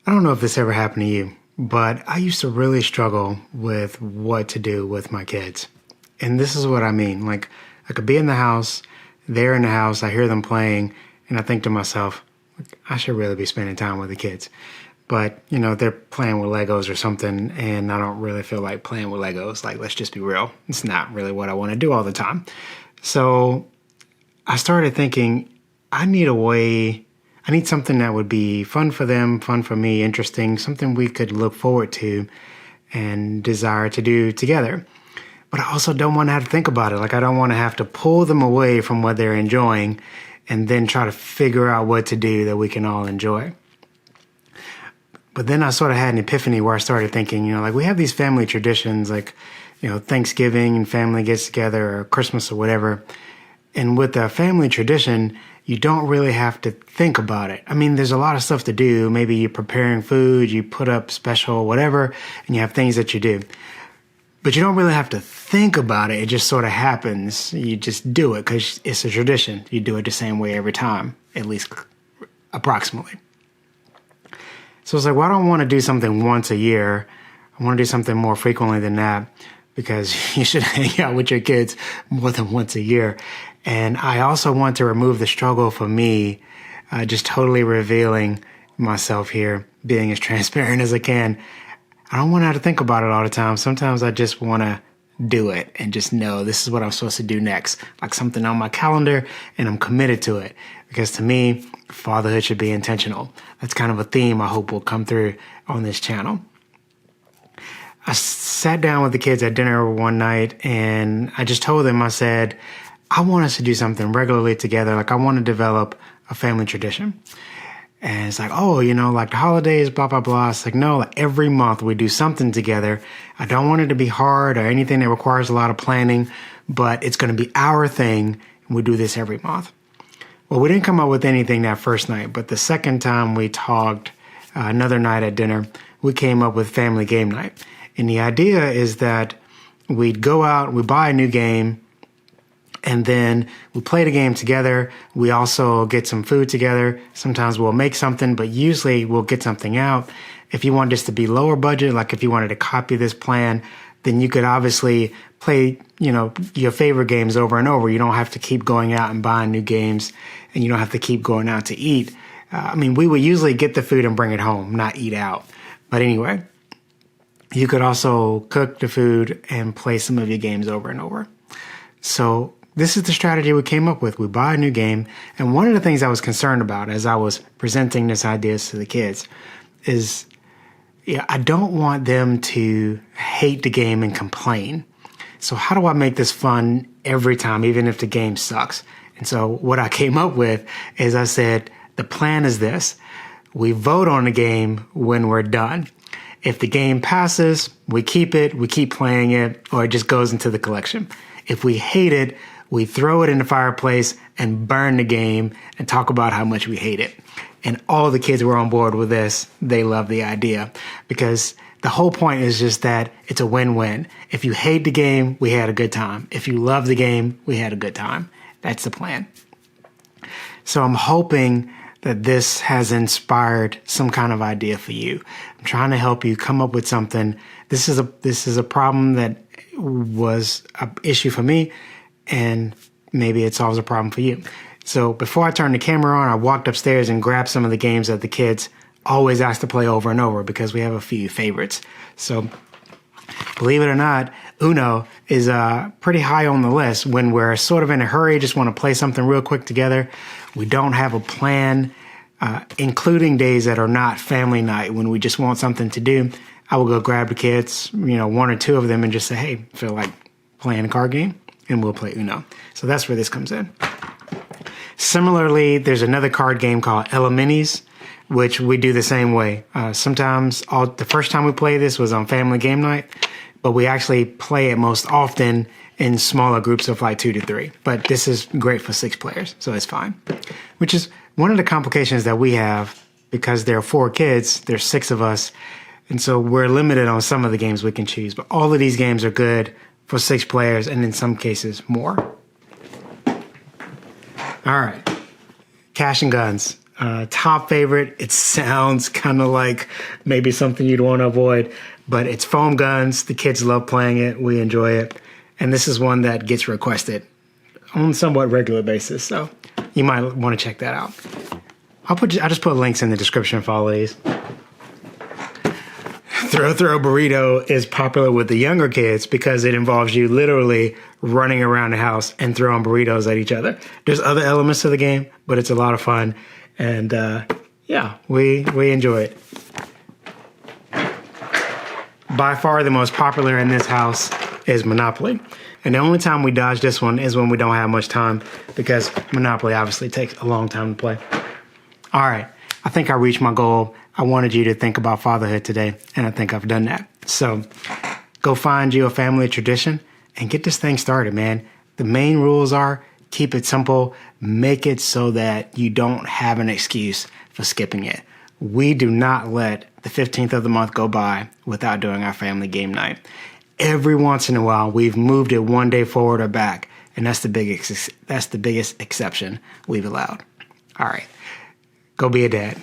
I don't know if this ever happened to you, but I used to really struggle with what to do with my kids. And this is what I mean. Like, I could be in the house, they're in the house, I hear them playing, and I think to myself, I should really be spending time with the kids. But, they're playing with Legos or something, and I don't really feel like playing with Legos. Like, let's just be real. It's not really what I want to do all the time. So I started thinking, I need something that would be fun for them, fun for me, interesting, something we could look forward to and desire to do together. But I also don't want to have to think about it. Like, I don't want to have to pull them away from what they're enjoying and then try to figure out what to do that we can all enjoy. But then I sort of had an epiphany where I started thinking, like, we have these family traditions, like, Thanksgiving and family gets together, or Christmas or whatever. And with a family tradition, you don't really have to think about it. I mean, there's a lot of stuff to do. Maybe you're preparing food, you put up special whatever, and you have things that you do. But you don't really have to think about it. It just sort of happens. You just do it because it's a tradition. You do it the same way every time, at least approximately. So it's like, well, I don't want to do something once a year. I want to do something more frequently than that, because you should hang out with your kids more than once a year. And I also want to remove the struggle for me, just totally revealing myself here, being as transparent as I can. I don't want to have to think about it all the time. Sometimes I just want to do it and just know this is what I'm supposed to do next, like something on my calendar, and I'm committed to it. Because to me, fatherhood should be intentional. That's kind of a theme I hope will come through on this channel. I sat down with the kids at dinner one night and I just told them, I said, I want us to do something regularly together. Like, I want to develop a family tradition. And it's like, oh, like the holidays, blah, blah, blah. It's like, no, like every month we do something together. I don't want it to be hard or anything that requires a lot of planning, but it's going to be our thing. And we do this every month. Well, we didn't come up with anything that first night, but the second time we talked, another night at dinner, we came up with family game night. And the idea is that we'd go out, we buy a new game, and then we play the game together. We also get some food together. Sometimes we'll make something, but usually we'll get something out. If you want this to be lower budget, like if you wanted to copy this plan, then you could obviously play, your favorite games over and over. You don't have to keep going out and buying new games, and you don't have to keep going out to eat. We would usually get the food and bring it home, not eat out. But anyway, you could also cook the food and play some of your games over and over. So this is the strategy we came up with. We buy a new game. And one of the things I was concerned about as I was presenting this idea to the kids is, I don't want them to hate the game and complain. So how do I make this fun every time, even if the game sucks? And so what I came up with is I said, the plan is this. We vote on the game when we're done. If the game passes, we keep it, we keep playing it, or it just goes into the collection. If we hate it, we throw it in the fireplace and burn the game and talk about how much we hate it. And all the kids were on board with this. They love the idea because the whole point is just that it's a win-win. If you hate the game, we had a good time. If you love the game, we had a good time. That's the plan. So I'm hoping that this has inspired some kind of idea for you. I'm trying to help you come up with something. This is a problem that was an issue for me, and maybe it solves a problem for you. So before I turned the camera on, I walked upstairs and grabbed some of the games that the kids always ask to play over and over because we have a few favorites. So believe it or not, Uno is pretty high on the list when we're sort of in a hurry, just want to play something real quick together. We don't have a plan, including days that are not family night when we just want something to do. I will go grab the kids, one or two of them, and just say, hey, feel like playing a card game? And we'll play Uno. So that's where this comes in. Similarly, there's another card game called Eleminis, which we do the same way. Sometimes the first time we play this was on family game night, but we actually play it most often in smaller groups of like 2 to 3. But this is great for 6 players, so it's fine. Which is one of the complications that we have because there are 4 kids, there's 6 of us, and so we're limited on some of the games we can choose. But all of these games are good for 6 players, and in some cases more. All right, cash and guns. Top favorite, it sounds kind of like maybe something you'd want to avoid, but it's foam guns. The kids love playing it. We enjoy it. And this is one that gets requested on a somewhat regular basis. So you might want to check that out. I'll just put links in the description for all of these. Throw Burrito is popular with the younger kids because it involves you literally running around the house and throwing burritos at each other. There's other elements to the game, but it's a lot of fun. And yeah, we enjoy it. By far the most popular in this house is Monopoly. And the only time we dodge this one is when we don't have much time, because Monopoly obviously takes a long time to play. All right, I think I reached my goal. I wanted you to think about fatherhood today, and I think I've done that. So go find you a family tradition and get this thing started, man. The main rules are keep it simple, make it so that you don't have an excuse for skipping it. We do not let the 15th of the month go by without doing our family game night. Every once in a while, we've moved it one day forward or back, and that's the biggest exception we've allowed. All right, go be a dad.